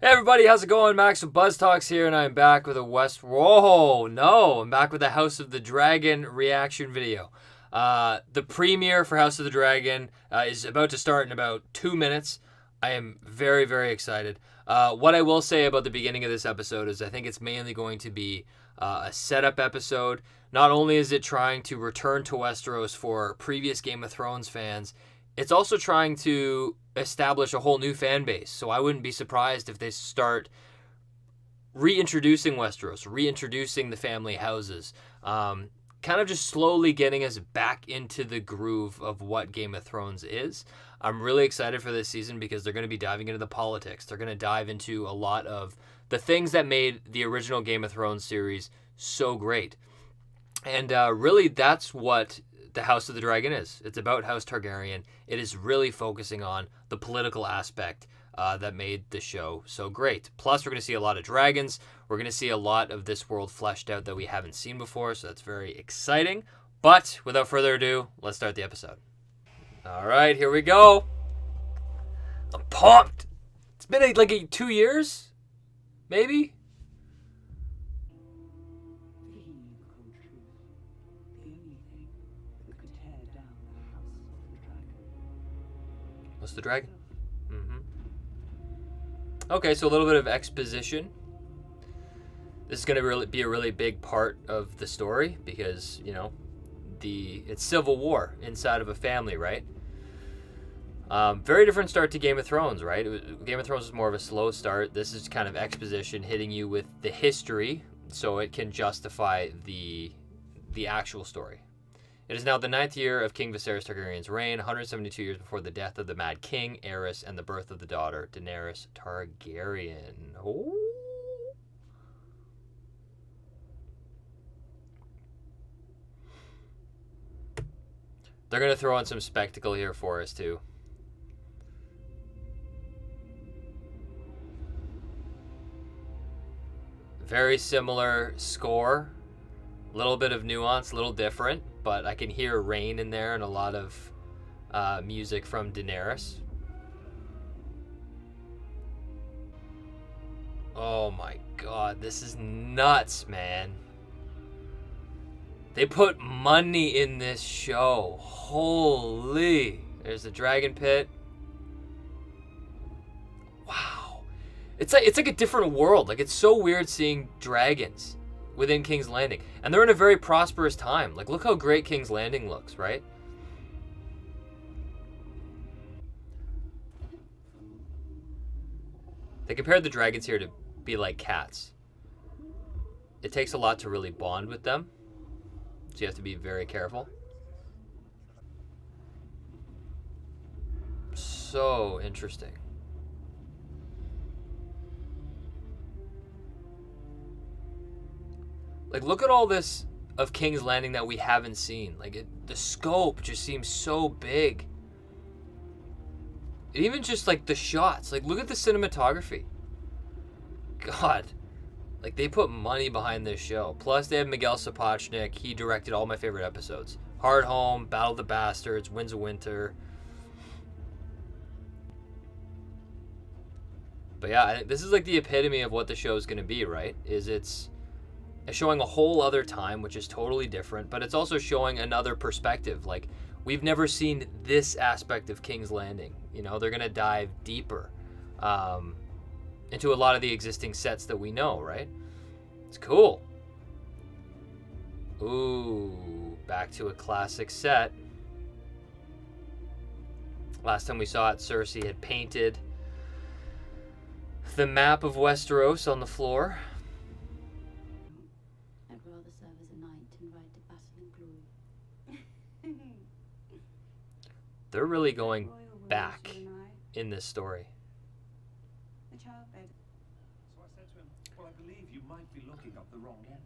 Hey everybody, how's it going? Max with BuzzTox here, and I'm back with a I'm back with the House of the Dragon reaction video. The premiere for House of the Dragon is about to start in about 2 minutes. I am very, very excited. What I will say about the beginning of this episode is I think it's mainly going to be a setup episode. Not only is it trying to return to Westeros for previous Game of Thrones fans, it's also trying to establish a whole new fan base. So I wouldn't be surprised if they start reintroducing Westeros, reintroducing the family houses, kind of just slowly getting us back into the groove of what Game of Thrones is. I'm really excited for this season because they're going to be diving into the politics. They're going to dive into a lot of the things that made the original Game of Thrones series so great. And really, that's what the House of the Dragon is. It's about House Targaryen. It is really focusing on the political aspect that made the show so great. Plus, we're going to see a lot of dragons. We're going to see a lot of this world fleshed out that we haven't seen before, so that's very exciting. But without further ado, let's start the episode. All right, here we go. I'm pumped. It's been like 2 years, maybe. What's the dragon? Okay, so a little bit of exposition. This is going to be a really big part of the story because, you know, it's civil war inside of a family, right? Very different start to Game of Thrones, right? Game of Thrones is more of a slow start. This is kind of exposition hitting you with the history so it can justify the actual story. It is now the 9th year of King Viserys Targaryen's reign, 172 years before the death of the Mad King, Aerys, and the birth of the daughter, Rhaenyra Targaryen. Oh. They're going to throw in some spectacle here for us, too. Very similar score. A little bit of nuance, a little different, but I can hear rain in there and a lot of music from Daenerys. Oh my god, this is nuts, man. They put money in this show. Holy. There's the dragon pit. Wow. It's like a different world. Like, it's so weird seeing dragons within King's Landing. And they're in a very prosperous time. Like, look how great King's Landing looks, right? They compared the dragons here to be like cats. It takes a lot to really bond with them. So you have to be very careful. So interesting. Like, look at all this of King's Landing that we haven't seen. Like, the scope just seems so big. And even just, like, the shots. Like, look at the cinematography. God. Like, they put money behind this show. Plus, they have Miguel Sapochnik. He directed all my favorite episodes. Hard Home, Battle of the Bastards, Winds of Winter. But yeah, I think this is, like, the epitome of what the show is going to be, right? It's showing a whole other time, which is totally different, but it's also showing another perspective. Like, we've never seen this aspect of King's Landing. You know, they're going to dive deeper into a lot of the existing sets that we know, right? It's cool. Ooh, back to a classic set. Last time we saw it, Cersei had painted the map of Westeros on the floor. They're really going back in this story. So I said to him, well, I believe you might be looking up the wrong end.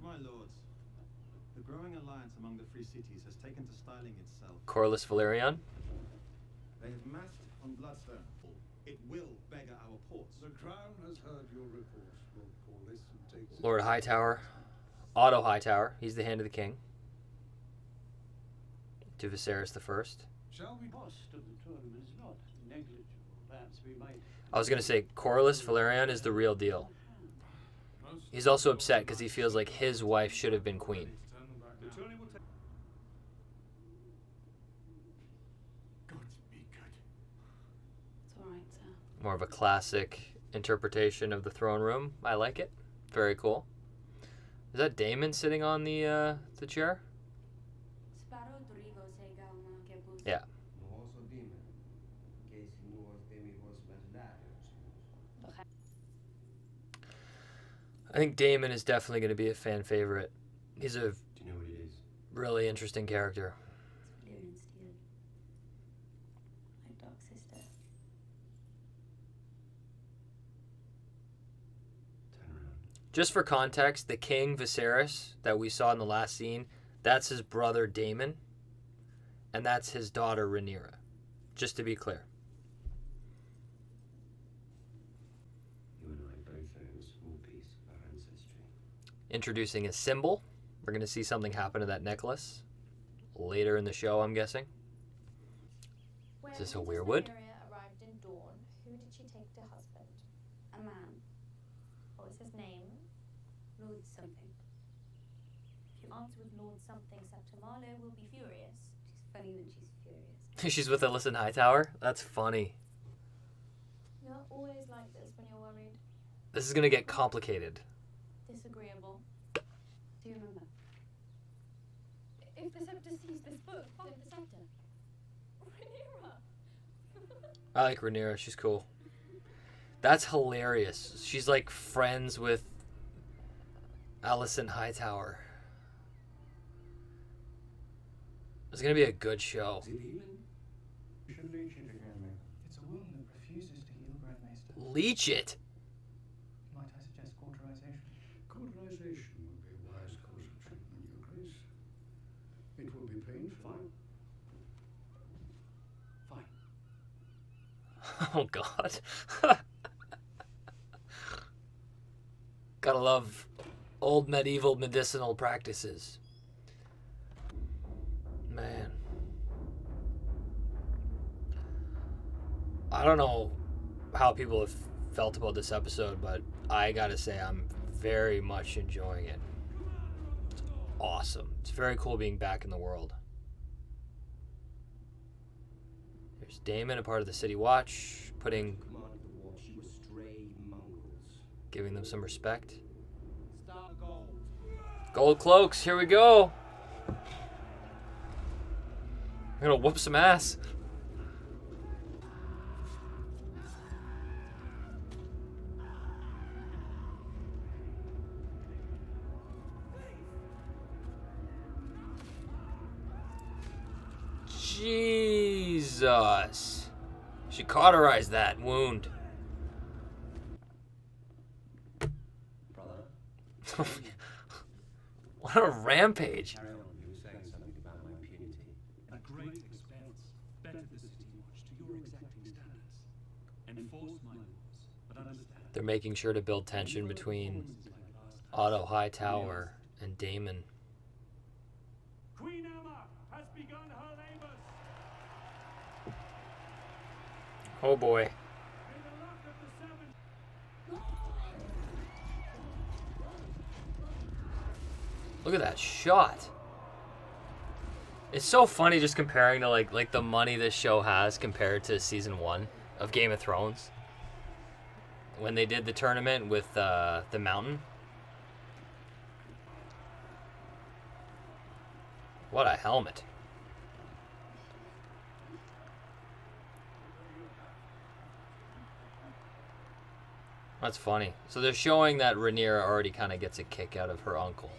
My lords, the growing alliance among the free cities has taken to styling itself. Corlys Valyrian. They have massed on Bloodstone. It will beggar our ports. The Crown has heard your reports, Lord Corlys, and takes Lord Hightower. Otto Hightower. He's the Hand of the King. To Viserys the First. Shall we? Cost of the tournament is negligible. Perhaps we might. I was gonna say Corlys Velaryon is the real deal. He's also upset because he feels like his wife should have been queen. The tourney will take. It's all right, sir. More of a classic interpretation of the throne room. I like it. Very cool. Is that Daemon sitting on the chair? Yeah. I think Daemon is definitely going to be a fan favorite. He's a Do you know what it is? really interesting character. My dark sister. Turn around. Just for context, the king Viserys that we saw in the last scene, that's his brother Daemon, and that's his daughter Rhaenyra. Just to be clear. You and I both own a small piece of our ancestry. Introducing a symbol. We're going to see something happen to that necklace later in the show, I'm guessing. Is this a weirwood? Rhaenyra arrived in Dawn, who did she take to husband? A man. What was his name? Lord something. If you answer with Lord something, Septimalo will be furious. She's funny when she's furious. She's with Alicent Hightower? That's funny. You're always like this when you're worried. This is going to get complicated. Disagreeable. Do you remember? If the Scepter sees this book, find the Scepter. Rhaenyra! I like Rhaenyra. She's cool. That's hilarious. She's like friends with Alicent Hightower. It's going to be a good show. Is it healing? You should leech it again. It's a wound that refuses to heal, Grandmaster. Leech it. Might I suggest cauterization? Cauterization would be a wise course of treatment, Your Grace. It will be painful. Fine. Oh, God. Gotta love old medieval medicinal practices. Man. I don't know how people have felt about this episode, but I gotta say I'm very much enjoying it. It's awesome. It's very cool being back in the world. There's Daemon, a part of the City Watch, putting, Command of the watch, you stray mongrels. giving them some respect. Start gold. Gold cloaks, here we go. I'm gonna whoop some ass. Jesus. She cauterized that wound. Brother? What a rampage. Carry on. You were saying something about my impunity. A great expense. Better the City Watch to your exacting standards. Enforce my laws, but understand. They're making sure to build tension between Otto Hightower and Daemon. Queen Emma has begun her labors. Oh boy. May the luck of the seven. Look at that shot. It's so funny just comparing to like the money this show has compared to season 1 of Game of Thrones. When they did the tournament with the mountain. What a helmet. That's funny. So they're showing that Rhaenyra already kind of gets a kick out of her uncle.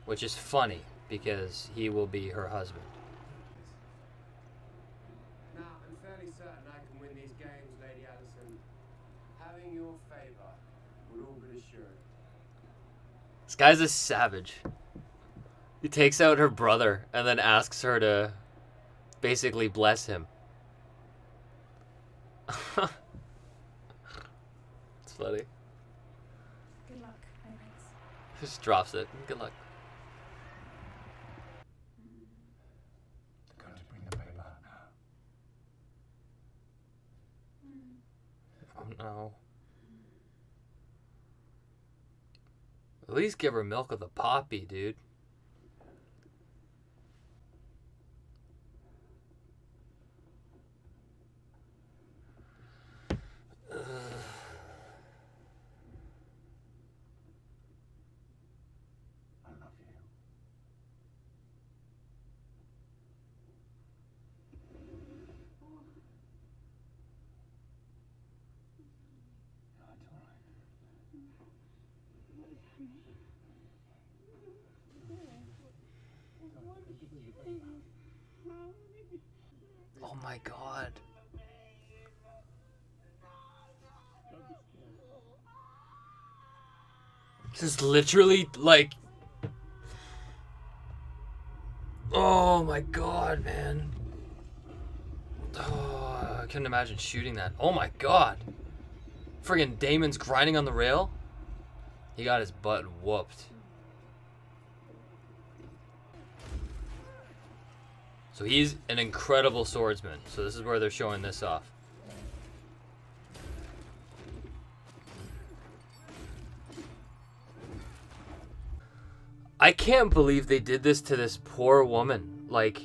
Which is funny, because he will be her husband. Now, I'm fairly certain I can win these games, Lady Addison. Having your favor would all but assure it. This guy's a savage. He takes out her brother and then asks her to basically bless him. It's funny. Good luck, my prince. Just drops it. Good luck. They're going to bring the paper out now. Oh no. At least give her milk of the poppy, dude. I love you. No, it's all right. Oh my god. This is literally like... Oh my god, man. Oh, I couldn't imagine shooting that. Oh my god. Friggin' Damon's grinding on the rail. He got his butt whooped. So he's an incredible swordsman. So this is where they're showing this off. I can't believe they did this to this poor woman. Like...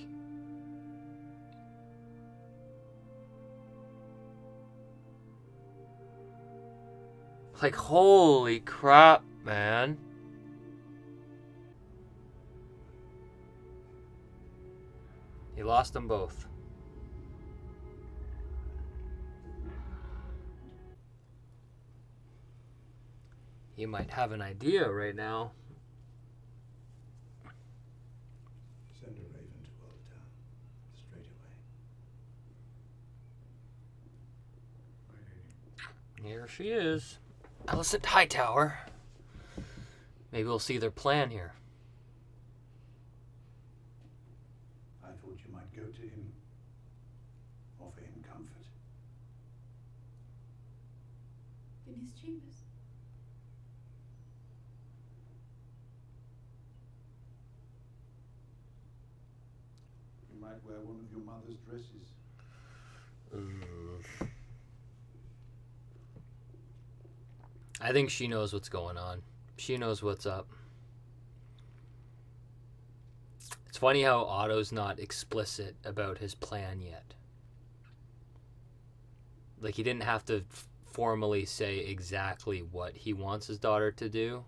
Like, holy crap, man. He lost them both. You might have an idea right now. Send a raven to Old Town straight away. My lady. Here she is. Alicent Hightower. Maybe we'll see their plan here. I thought you might go to him, offer him comfort. In his chambers. You might wear one of your mother's dresses. I think she knows what's going on. She knows what's up. It's funny how Otto's not explicit about his plan yet. Like, he didn't have to formally say exactly what he wants his daughter to do,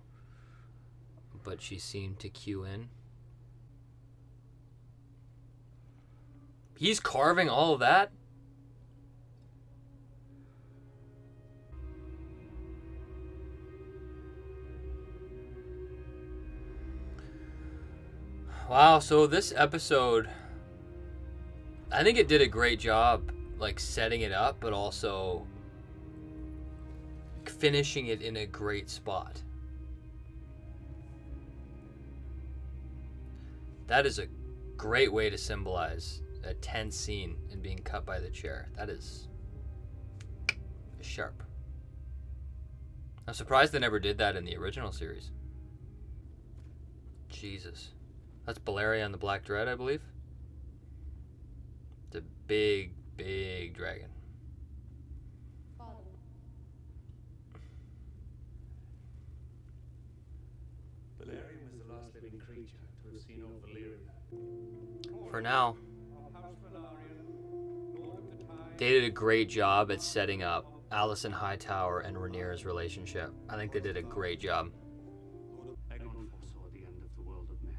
but she seemed to cue in. He's carving all of that? Wow, so this episode, I think it did a great job, like, setting it up, but also finishing it in a great spot. That is a great way to symbolize a tense scene and being cut by the chair. That is sharp. I'm surprised they never did that in the original series. Jesus. That's Balerion the Black Dread, I believe. It's a big, big dragon. Father. Balerion was the last living creature to have seen old Valyria. For now, they did a great job at setting up Alicent Hightower and Rhaenyra's relationship. I think they did a great job. Aegon foresaw the end of the world of men.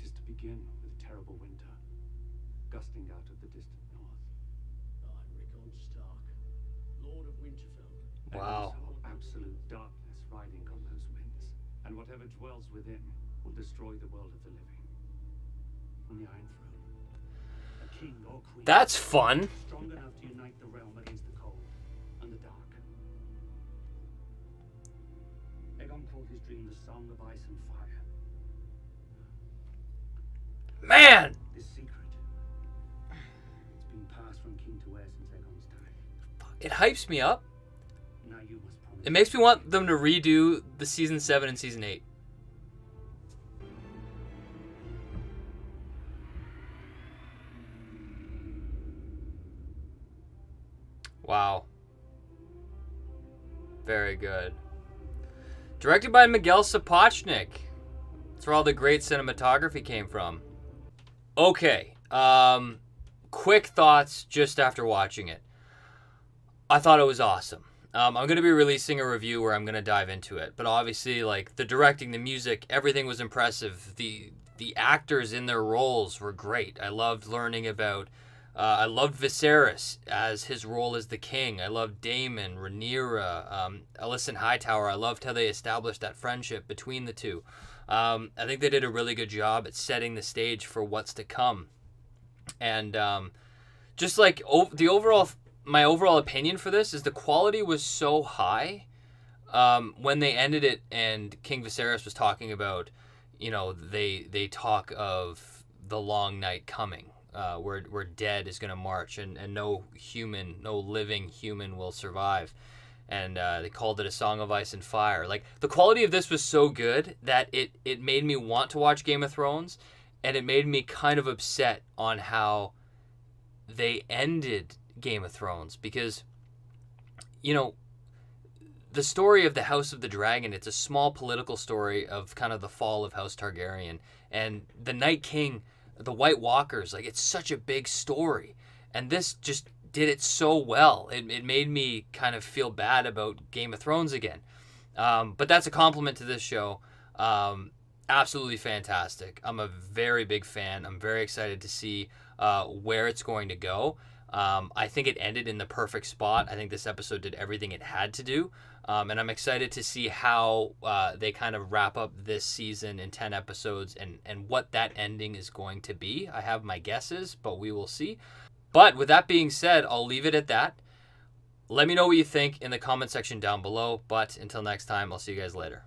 Just to begin with a terrible winter, gusting out of the distant north. I'm Rickon Stark, Lord of Winterfell. Wow. Aegon saw absolute darkness riding on those winds, and whatever dwells within will destroy the world of the living. On the Iron Throne, a king or queen That's fun. strong enough to unite the realm against the cold and the dark. Aegon called his dream the Song of Ice and Fire. Man! This secret, it's been passed from king to heir since Aegon's time. It hypes me up. Now you must promise. It makes me want them to redo the season 7 and season 8. Wow. Very good. Directed by Miguel Sapochnik. That's where all the great cinematography came from. Okay. Quick thoughts just after watching it. I thought it was awesome. I'm going to be releasing a review where I'm going to dive into it. But obviously, like, the directing, the music, everything was impressive. The actors in their roles were great. I loved learning about... I loved Viserys as his role as the king. I loved Daemon, Rhaenyra, Alicent Hightower. I loved how they established that friendship between the two. I think they did a really good job at setting the stage for what's to come. And just like my overall opinion for this is the quality was so high when they ended it and King Viserys was talking about, they talk of the long night coming, where dead is going to march and no living human will survive. And they called it a Song of Ice and Fire. Like, the quality of this was so good that it made me want to watch Game of Thrones, and it made me kind of upset on how they ended Game of Thrones, because, the story of the House of the Dragon, it's a small political story of kind of the fall of House Targaryen, and the Night King, the White Walkers, like, it's such a big story, and this just did it so well. It made me kind of feel bad about Game of Thrones again. But that's a compliment to this show. Absolutely fantastic. I'm a very big fan. I'm very excited to see where it's going to go. I think it ended in the perfect spot. I think this episode did everything it had to do. And I'm excited to see how they kind of wrap up this season in 10 episodes and what that ending is going to be. I have my guesses, but we will see. But with that being said, I'll leave it at that. Let me know what you think in the comment section down below. But until next time, I'll see you guys later.